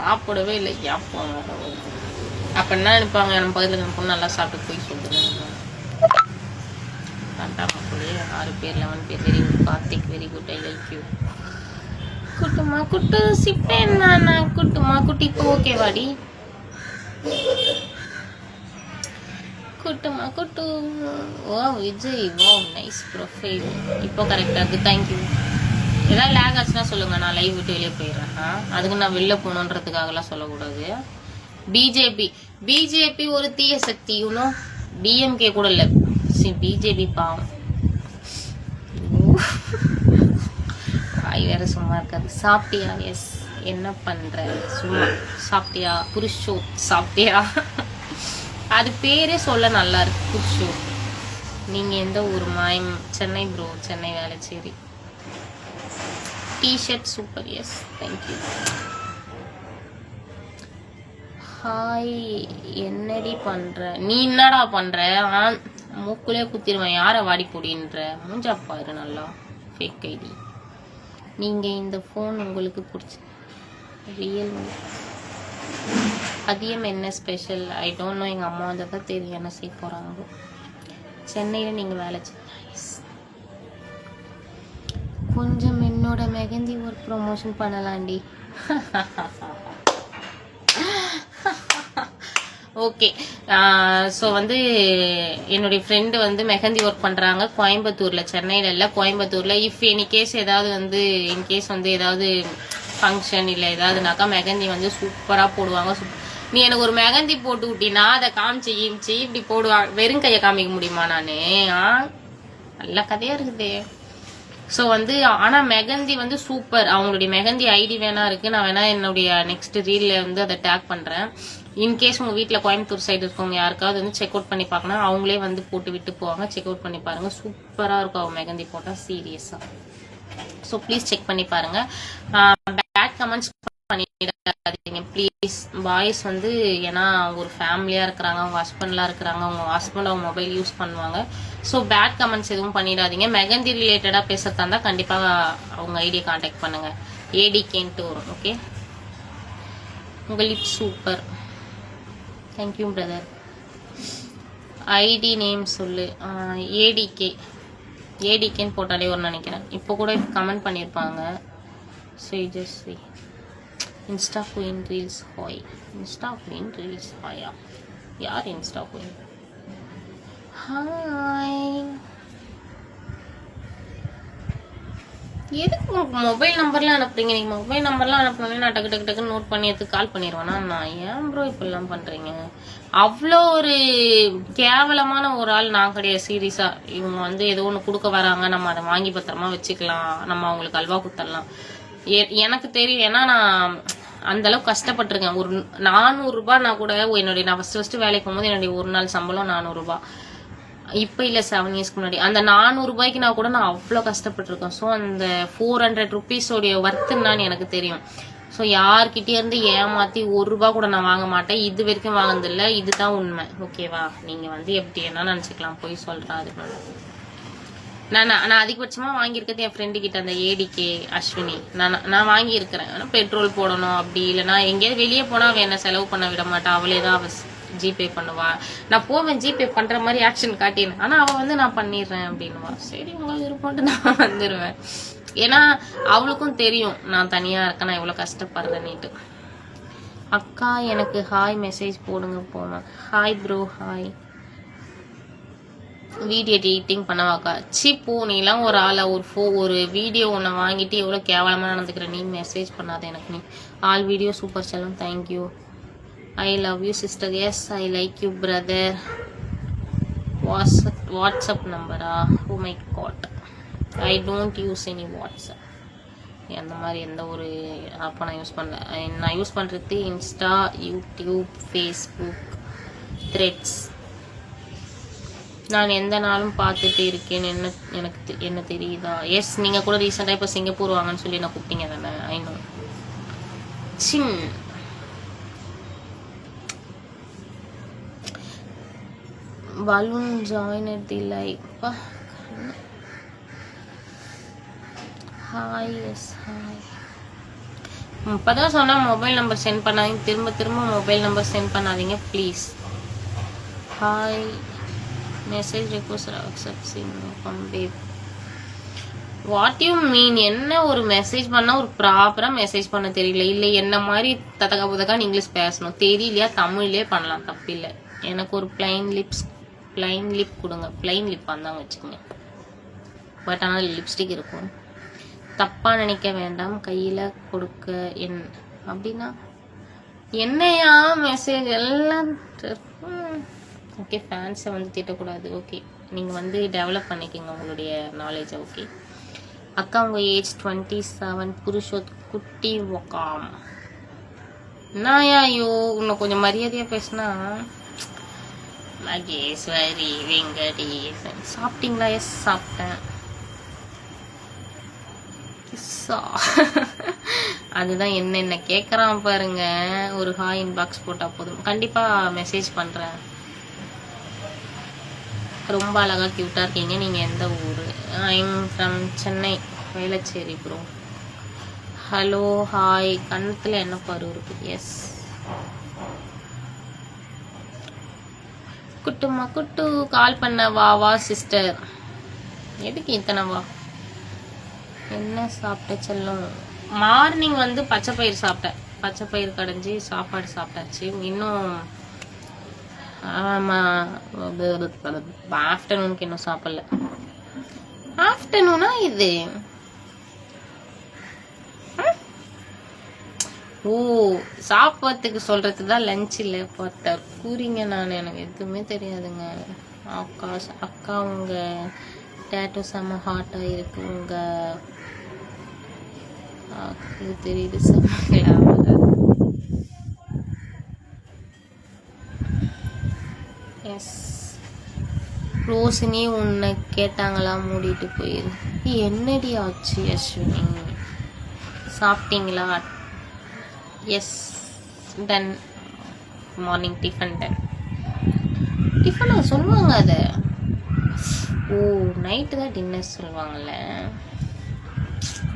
சாப்பிடவே இல்லை. ஏப்பா அப்ப என்ன நினைப்பாங்க, நம்ம பக்கத்துல நம்ம பொண்ணு நல்லா சாப்பிட்டு போய் சொல்லுங்க. 6 பேர் 11 பேர். Very good Karthik, very good, I like you. குட்டுமா குட்டு சிப்பேன் நானா குட்டுமா குட்டி. இப்போ ஓகேவாடி குட்டுமா குட்டு. Oh Vijay, oh nice profile. இப்போ கரெக்டாக இருக்குது, தேங்க்யூ. ஏதாவது லேக் ஆச்சுன்னா சொல்லுங்க, நான் லைவ் விட்டு வெளியே போயிடுறேன். அதுக்கு நான் வெளில போகணுன்றதுக்காகலாம் சொல்லக்கூடாது. பிஜேபி ஒரு தீய சக்தி, இன்னும் டிஎம்கே கூட இல்லை, பிஜேபி பாவம். வாய் வேற சும்மா இருக்காது. சாப்பிட்டியா? எஸ். என்ன பண்ற? சும்மா. சாப்பிட்டியா? புருஷோ சாப்பிட்டியா? அது பேரே சொல்ல நல்லா இருக்கு, புருஷோ. நீங்க எந்த ஊர்? மாயம். Chennai bro, Chennai Velachery. T-shirt super, yes thank you. Hi, என்னடி பண்ற? நீ என்னடா பண்ற? மூக்குலே குத்திடுவேன். யார வாடி பொடின்ற? மூஞ்சா பாரு நல்லா. Fake ID. நீங்க இந்த ஃபோன் உங்களுக்கு பிடிச்ச ரியல்மி. அதிகம் என்ன ஸ்பெஷல்? I don't know. எங்கள் அம்மா வந்து தான் தெரியும் என்ன செய்ய போகிறாங்க. சென்னையில் நீங்கள் வேலை கொஞ்சம் என்னோட மெஹந்தி ஒரு ப்ரொமோஷன் பண்ணலாண்டி. ஓகே. ஸோ வந்து என்னுடைய ஃப்ரெண்டு வந்து மெஹந்தி ஒர்க் பண்ணுறாங்க கோயம்புத்தூரில், சென்னையில் இல்லை கோயம்புத்தூரில். இஃப் எனி கேஸ் ஏதாவது வந்து இன்கேஸ் வந்து ஏதாவது ஃபங்க்ஷன் இல்லை ஏதாவதுனாக்கா மெஹந்தி வந்து சூப்பராக போடுவாங்க. நீ எனக்கு ஒரு மெஹந்தி போட்டு விட்டினா அதை காமிச்சு இப்படி போடுவாங்க. வெறும் கையை காமிக்க முடியுமா நான்? நல்ல கதையாக இருக்குது. ஸோ வந்து ஆனால் மெஹந்தி வந்து சூப்பர். அவங்களுடைய மெஹந்தி ஐடி வேணா இருக்குது, நான் வேணா என்னுடைய நெக்ஸ்ட் ரீலில் வந்து அதை டேக் பண்ணுறேன். இன்கேஸ் உங்கள் வீட்டில் கோயம்புத்தூர் சைடு இருக்கவங்க யாருக்காவது வந்து செக் அவுட் பண்ணி பார்க்கணும், அவங்களே வந்து போட்டு விட்டு போவாங்க. செக் அவுட் பண்ணி பாருங்கள், சூப்பராக இருக்கும் அவங்க மெஹந்தி போட்டால், சீரியஸாக. ஸோ ப்ளீஸ் செக் பண்ணி பாருங்கள். பேட் கமெண்ட்ஸ் பண்ணிடாதீங்க ப்ளீஸ். பாய்ஸ் வந்து ஏன்னா ஒரு ஃபேமிலியாக இருக்கிறாங்க, அவங்க ஹஸ்பண்ட்லாம் இருக்கிறாங்க, அவங்க ஹஸ்பண்ட் அவங்க மொபைல் யூஸ் பண்ணுவாங்க. ஸோ பேட் கமெண்ட்ஸ் எதுவும் பண்ணிடாதீங்க. மெஹந்தி ரிலேட்டடாக பேசுறதா இருந்தால் கண்டிப்பாக அவங்க ஐடியை கான்டாக்ட் பண்ணுங்கள். ஏடிகேன்ட்டு வரும். ஓகே. உங்கள் lip super, thank you brother. ID name சொல்லு. ஏடிகேன்னு போட்டாலே ஒரு நினைக்கிறேன். இப்போ கூட கமெண்ட் பண்ணியிருப்பாங்க. Srijasri. Insta queen reels hi. Insta queen reels ஹாயா? யார் இன்ஸ்டா குயின்? ஹாய். எதுக்கு உங்களுக்கு மொபைல் நம்பர்லாம் அனுப்புறீங்க? நீங்கள் மொபைல் நம்பர்லாம் அனுப்புனோன்னே நான் டக்கு டக்கு டக்குன்னு நோட் பண்ணி எடுத்து கால் பண்ணிடுவேன்னா நான். ஏன் ப்ரோ இப்படிலாம் பண்ணுறீங்க? அவ்வளோ ஒரு கேவலமான ஒரு ஆள் நான் கிடையாது, சீரியஸாக. இவங்க வந்து ஏதோ ஒன்று கொடுக்க வராங்க, நம்ம அதை வாங்கி பத்திரமா வச்சுக்கலாம், நம்ம அவங்களுக்கு அல்வா குத்தரலாம். எனக்கு தெரியும், ஏன்னா நான் அந்த அளவுக்கு கஷ்டப்பட்டிருக்கேன். ஒரு 400 ரூபாய் கூட என்னுடைய நான் ஃபர்ஸ்ட் வேலைக்கு போகும்போது என்னுடைய ஒரு நாள் சம்பளம் 400 ரூபாய். இப்போ இல்லை, 7 இயர்ஸ்க்கு முன்னாடி. அந்த 400 ரூபாய்க்கு நான் கூட நான் அவ்வளோ கஷ்டப்பட்டிருக்கேன். ஸோ அந்த 400 ருபீஸோடைய ஒர்த்துன்னு எனக்கு தெரியும். ஸோ யார்கிட்டே இருந்து ஏமாற்றி 1 ரூபா கூட நான் வாங்க மாட்டேன். இது வரைக்கும் வாங்கினதில்லை. இதுதான் உண்மை. ஓகேவா? நீங்கள் வந்து எப்படி என்ன நினச்சிக்கலாம், போய் சொல்கிறேன். அது நான் அதிகபட்சமாக வாங்கியிருக்கிறது என் ஃப்ரெண்டு கிட்ட, அந்த ஏடிகே அஸ்வினி. நான் வாங்கியிருக்கிறேன். பெட்ரோல் போடணும் அப்படி இல்லைனா எங்கேயாவது வெளியே போனால் அவள் என்ன செலவு பண்ண விட மாட்டான். அவளே தான் அவள் ஜிபே பண்ணுவா. நான் போவேன் ஜிபே பண்ணுற மாதிரி ஆக்ஷன் காட்டினேன். ஆனால் அவள் வந்து நான் பண்ணிடுறேன் அப்படின்னுவா. சரி உங்களுக்கு விருப்பம்ட்டு நான் வந்துடுவேன். ஏன்னா அவளுக்கும் தெரியும் நான் தனியாக இருக்கேன், நான் எவ்வளோ கஷ்டப்படுறேன்னுட்டு. அக்கா எனக்கு ஹாய் மெசேஜ் போடுங்க போவேன். Hi bro, hi. Video editing பண்ணவாக்கா? போ, நீலாம் ஒரு ஆளை ஒரு வீடியோ ஒன்று வாங்கிட்டு எவ்வளோ கேவலமாக நடந்துக்கிற நீ? மெசேஜ் பண்ணாத எனக்கு. நீ ஆல் வீடியோ சூப்பர் செல்லம், thank you. I love you sister. Yes I like you brother. WhatsApp நம்பரா? Oh my god, I don't use any WhatsApp. அந்த மாதிரி எந்த ஒரு ஆப்பை நான் யூஸ் பண்ணல. நான் யூஸ் பண்ணுறது இன்ஸ்டா, யூடியூப், ஃபேஸ்புக், த்ரெட்ஸ். நான் எந்த நாளும் பார்த்துட்டு இருக்கேன். எனக்கு என்ன தெரியுதா? எஸ், நீங்கள் கூட ரீசெண்டாக இப்போ சிங்கப்பூர் வாங்கன்னு சொல்லி நான் கூப்பிட்டீங்க தானே? I know. சின் பலூன் join at the live. Hi. Yes hi. இப்பதான் சொன்னா மொபைல் நம்பர் சென்ட் பண்ணாதீங்க, திரும்ப திரும்ப மொபைல் நம்பர் சென்ட் பண்ணாதீங்க please. Hi message request accept babe. What you mean? என்ன ஒரு மெசேஜ் பண்ணா ஒரு ப்ராப்பரா மெசேஜ் பண்ண தெரியல, இல்ல என்ன மாதிரி ததகா புதகான்னு இங்கிலீஷ் பேசணும் தெரியலையா? தமிழ்லயே பண்ணலாம், தப்பில்லை. எனக்கு ஒரு பிளைன் லிப் கொடுங்க. பிளைன் லிப் வந்தாங்க வச்சுக்கோங்க, பட் ஆனால் லிப்ஸ்டிக் இருக்கும். தப்பா நினைக்க வேண்டாம், கையில கொடுக்க அப்படின்னா என்னையா மெசேஜ் எல்லாம். ஓகே, ஃபேன்ஸை வந்து திட்டக்கூடாது. ஓகே, நீங்கள் வந்து டெவலப் பண்ணிக்கோங்க உங்களுடைய நாலேஜை. ஓகே அக்கா, உங்கள் ஏஜ் 27, புருஷோத் குட்டி ஒக்காம். என்னயா ஐயோ, இன்னும் கொஞ்சம் மரியாதையாக பேசுனா. மகேஸ்வரி வெங்கடேசன். சாப்பிட்டீங்களா? எஸ் சாப்பிட்டேன். அதுதான் என்ன கேட்குறான் பாருங்க. ஒரு ஹாய் இன்பாக்ஸ் போட்டால் போதும், கண்டிப்பாக மெசேஜ் பண்ணுறேன். ரொம்ப அழகா கியூட்டா இருக்கீங்க. நீங்க எந்த ஊரு? I'm from Chennai, Velachery bro. Hello hi. கண்ணத்துல என்ன பரு இருக்கு? எஸ். குட்டுமா குட்டு கால் பண்ண வா சிஸ்டர். எதுக்கு இத்தனை வா? என்ன சாப்பிட்ட செல்லம்? மார்னிங் வந்து பச்சை பயிர் சாப்பிட்டேன். பச்சை பயிர் கடைஞ்சி சாப்பாடு சாப்பிட்டாச்சு. இன்னும் ஆஃப்டர்நூனுக்கு இன்னும் சாப்பிடல. ஆஃப்டர்நூனா இது? ஓ, சாப்பாட்டுக்கு சொல்றது தான் லஞ்ச் இல்ல. பார்த்தா கூறிங்க. நான் எனக்கு எதுவுமே தெரியாதுங்க. அக்கா உங்க டேட்டோ செம்ம ஹாட்டா இருக்கு. உங்க தெரியுது செம்ம. எஸ். ரோஷினி உன்னை கேட்டாங்களா? மூடிட்டு போயிரு. என்னடி ஆச்சு அஸ்வினி? சாப்பிட்டீங்களா? Yes done. Morning tiffin done. டிஃபனா சொல்லுவாங்க அதை? ஓ, நைட்டு தான் டின்னர் சொல்லுவாங்கல்ல.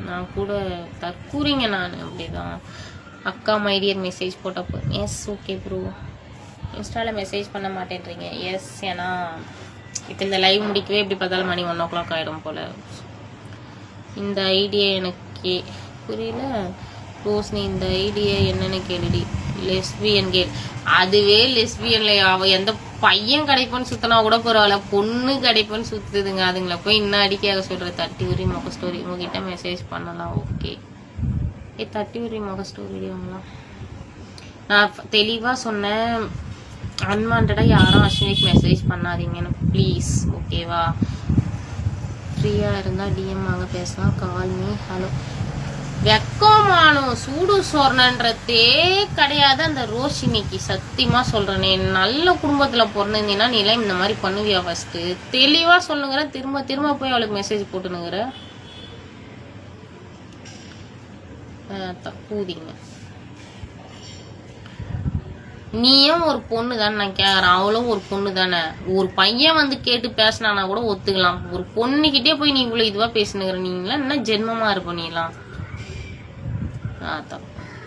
நான் கூட தற்கூறிங்க. நான் அப்படிதான். அக்கா மைடியர் மெசேஜ் போட்டால் போதும். S okay bro. இன்ஸ்டாவில் மெசேஜ் பண்ண மாட்டேன்றீங்க? எஸ், ஏன்னா இப்போ இந்த லைவ் முடிக்கவே எப்படி பார்த்தாலும் மணி 1 o'clock ஆகிடும் போல். இந்த ஐடியா எனக்கு புரியல ரோஸ்னி. இந்த ஐடியா என்னன்னு கேளுடி. லெஸ்பியன் கேள். அதுவே லெஸ்பியன்ல அவ எந்த பையன் கிடைப்போன்னு சுத்தினா கூட பரவாயில்ல, பொண்ணு கிடைப்போன்னு சுத்துதுங்க. அதுங்களை போய் இன்னும் அடிக்காக சொல்ற. தட்டி உரி முக ஸ்டோரி உங்ககிட்ட மெசேஜ் பண்ணலாம். ஓகே, தட்டி உரி முக ஸ்டோரி வாங்கலாம். நான் தெளிவாக சொன்னேன், அன்வான்டா யாரும் அஸ்வினிக்கு மெசேஜ் பண்ணாதீங்கன்னு ப்ளீஸ். ஓகேவா? ஃப்ரீயா இருந்தா டிஎம் வாங்க பேசலாம். Call me. ஹலோ. வெக்கமானும் சூடு சொர்ணன்றதே கிடையாது அந்த ரோஷினிக்கு. சத்தியமா சொல்றேனே, நல்ல குடும்பத்துல பிறந்திருந்தீங்கன்னா நீ எல்லாம் இந்த மாதிரி பண்ணுவியா? ஃபர்ஸ்ட் தெளிவா சொல்லுங்கிற. திரும்ப திரும்ப போய் அவளுக்கு மெசேஜ் போட்டுனுங்கிற. தப்பூதிங்க. நீயும் ஒரு பொண்ணு தானே நான் கேக்குறேன். அவளும் ஒரு பொண்ணு தானே. ஒரு பையன் வந்து கேட்டு பேசினானா கூட ஒத்துக்கலாம். ஒரு பொண்ணுகிட்டே போய் நீ இவ்வளவு இதுவா பேசுனுங்கிற. நீங்களா என்ன ஜென்மமா இருப்ப நீலாம்?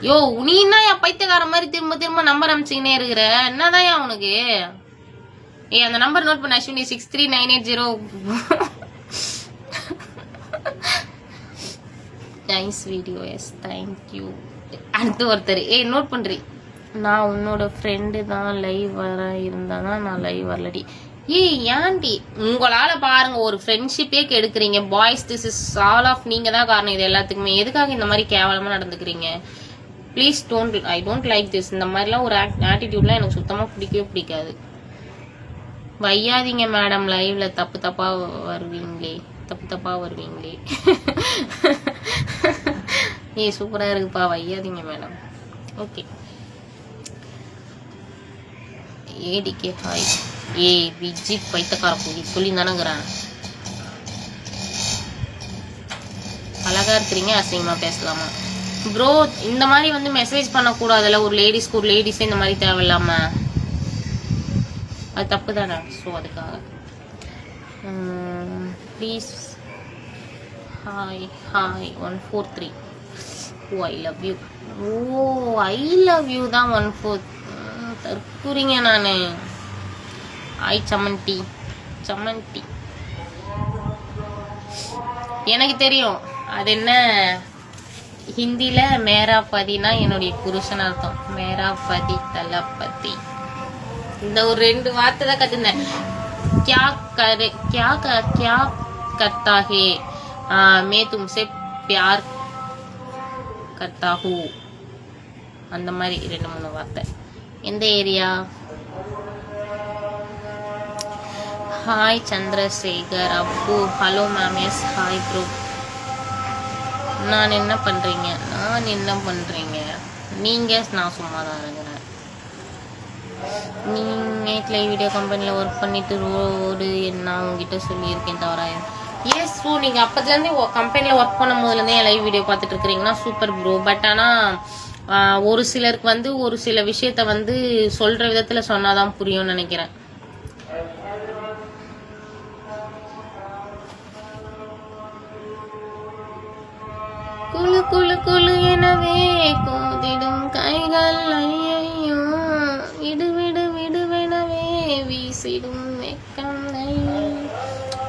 யோ, நீ என்ன என் பைத்தியக்கார மாதிரி திரும்ப திரும்ப நம்பர் அனுப்பிச்சுக்கினே இருக்கிற? என்னதான் உனக்கு? அந்த நம்பர் நோட் பண்ண Ashwini. 63980. Nice video. Yes thank you. அடுத்து ஒருத்தர் நோட் பண்றீ. நான் உன்னோட ஃப்ரெண்டு தான், லைவ் வர இருந்தாதான் நான் லைவ் வரலடி. ஏன்டி உங்களால பாருங்க ஒரு ஃப்ரெண்ட்ஷிப்பே கெடுக்குறீங்க. Boys, this is all of நீங்க தான் காரணம் இது எல்லாத்துக்குமே. எதுக்காக இந்த மாதிரி கேவலமா நடந்துக்கிறீங்க? Please I don't like this. இந்த மாதிரிலாம் ஒரு ஆட்டிடியூட்லாம் எனக்கு சுத்தமா பிடிக்கவே பிடிக்காது. வையாதீங்க மேடம், லைவ்ல தப்பு தப்பா வருவீங்களே. சூப்பரா இருக்குப்பா. வையாதீங்க madam. Okay. ATK hi. Vijith பைத்தக்கார போய் சொல்லி தானேங்கிறேன். அழகா இருக்கிறீங்க, அசிங்கமா பேசலாமா ப்ரோ? இந்த மாதிரி வந்து மெசேஜ் பண்ணக்கூடாதுல்ல. ஒரு லேடிஸ்க்கு ஒரு லேடிஸே இந்த மாதிரி தேவையில்லாம. அது தப்பு தானே. ஸோ அதுக்காக please. Hi 143. Oh, I love you. Oh I love you தான் 1/4. தற்கூறிங்க நானு. ஐ சமந்தி சமந்தி. எனக்கு தெரியும் அது என்ன ஹிந்தில மேரா பதினா என்னுடைய புருஷன் அர்த்தம். மேரா பதி தலபதி. இந்த ஒரு 2 வார்த்தை தான் கத்துனேன். क्या करता है मैं तुमसे प्यार करता हूँ. அந்த மாதிரி 2-3 வார்த்தை. எந்த ஏரியா? ஹாய் சந்திரசேகர் அப்பு. Hello ma'am. Yes hi bro. நான் என்ன பண்றீங்க? நீங்க? நான் சும்மா தான் இருக்கிறேன். நீங்க வீடியோ கம்பெனியில் ஒர்க் பண்ணிட்டு ரோடு என்ன உங்ககிட்ட சொல்லியிருக்கேன் தவறாய. எஸ் ப்ரோ, நீங்கள் அப்போதுலேருந்தே கம்பெனியில் ஒர்க் பண்ணும் போதுலேருந்தே என் லைவ் வீடியோ பார்த்துட்டு இருக்கிறீங்கன்னா சூப்பர் ப்ரோ. பட் ஆனால் ஒரு சிலருக்கு வந்து ஒரு சில விஷயத்த வந்து சொல்கிற விதத்தில் சொன்னாதான் புரியும்னு நினைக்கிறேன். குழு குழு குழு எனவே கோதிடும் கைகள் ஐயோ விடு விடு விடுவெனவே வீசிடும் வெக்கம்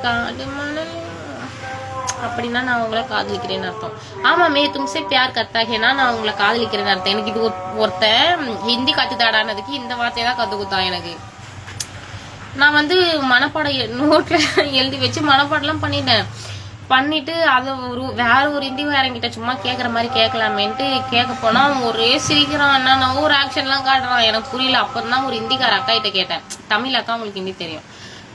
காடு மணல். அப்படின்னா நான் உங்களை காதலிக்கிறேன்னு அர்த்தம். ஆமா, மே தும்சே பியார் கர்த்தாகேனா நான் உங்களை காதலிக்கிறேன்னு அர்த்தம். எனக்கு இது ஒருத்தன் ஹிந்தி கத்துதாடானதுக்கு இந்த வார்த்தையை தான் கத்து கொடுத்தான் எனக்கு. நான் வந்து மனப்பாடம் நோட்ல எழுதி வச்சு மனப்பாடம்லாம் பண்ணிட்டு அதை வேற ஒரு ஹிந்திக்காரங்கிட்ட சும்மா கேட்குற மாதிரி கேட்கலாமேன்ட்டு கேட்க போனா அவன் ஒரே சிரிக்கிறான். நான் ஒரு ஆக்ஷன்லாம் காட்டுறான், எனக்கு புரியல. அப்புறம் தான் ஒரு ஹிந்திக்கார அக்கா கிட்ட கேட்டேன். தமிழ் அக்கா, உங்களுக்கு ஹிந்தி தெரியும்.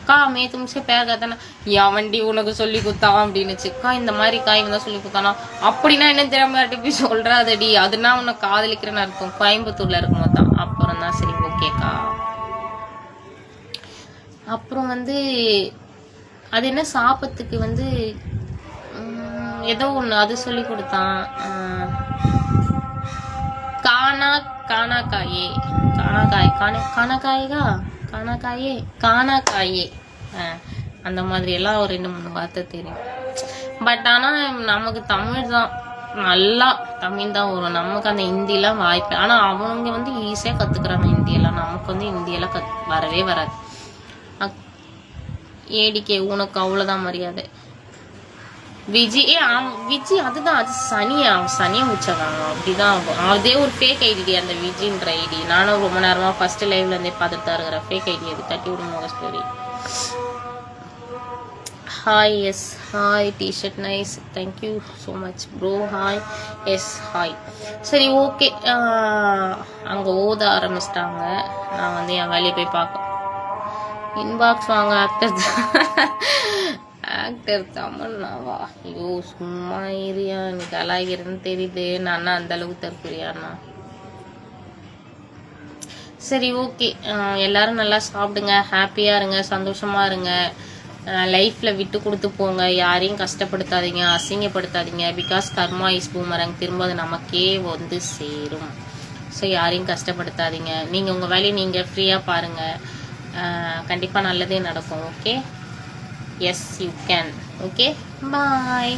அக்கா மே தும்சே பேர் கத்தானா என் வண்டி உனக்கு சொல்லி கொடுத்தான் அப்படின்னுச்சு. அக்கா இந்த மாதிரி காய் தான் சொல்லி கொடுத்தானா. அப்படின்னா என்ன தெரியாம போய் சொல்றாதடி, அதுனா உன்னை காதலிக்கிறேன்னு அர்த்தம். கோயம்புத்தூர்ல இருக்கும்போது தான். அப்புறம் தான் சரி ஓகேக்கா. அப்புறம் வந்து அது என்ன சாப்பத்துக்கு வந்து ஏதோ ஒண்ணு அது சொல்லி கொடுத்தான். கானாக்காயே அந்த மாதிரி எல்லாம் ஒரு 2-3 வார்த்தை தெரியும். பட் ஆனா நமக்கு தமிழ் தான் நல்லா, தமிழ் தான் வரும். நமக்கு அந்த ஹிந்திலாம் வாய்ப்பு. ஆனா அவங்க வந்து ஈஸியா கத்துக்கிறாங்க ஹிந்தியெல்லாம். நமக்கு வந்து ஹிந்தியெல்லாம் வரவே வராது. ஏடிக்கே உனக்கு அவ்வளவுதான் மரியாதை. விஜய் விஜய் அதுதான், அது சனியை முடிச்சாங்க அப்படிதான். அதே ஒரு ஃபேக் ஐடி அந்த விஜய்ன்ற ஐடி. நானும் ரொம்ப நேரமா ஃபர்ஸ்ட் லைவ்ல இருந்தே பார்த்துட்டு தான் இருக்கிறேன். ஃபேக் ஐடி அது தட்டி விடுங்க story. Hi. Yes hi. T-shirt nice, thank you so much bro. Hi. Yes hi. சரி ஓகே. அங்கே ஓத ஆரம்பிச்சிட்டாங்க. நான் வந்து என் வேலையை போய் பார்க்க. இன்பாக்ஸ் வாங்க. ஆக்டர் தமன்னாவா? ஐயோ சும்மா ஏரியா எனக்கு அழகிறதுன்னு தெரியுது. நான் அந்த அளவுக்கு தற்கொலையாண்ணா. சரி ஓகே. எல்லாரும் நல்லா சாப்பிடுங்க, ஹாப்பியா இருங்க, சந்தோஷமா இருங்க. லைஃப்ல விட்டு கொடுத்து போங்க. யாரையும் கஷ்டப்படுத்தாதீங்க, அசிங்கப்படுத்தாதீங்க. Because karma is பூமரங். திரும்ப அது நமக்கே வந்து சேரும். ஸோ யாரையும் கஷ்டப்படுத்தாதீங்க. நீங்க உங்க வேலையை நீங்க ஃப்ரீயா பாருங்க. கண்டிப்பா நல்லதே நடக்கும். Okay. Yes, you can. Okay, bye.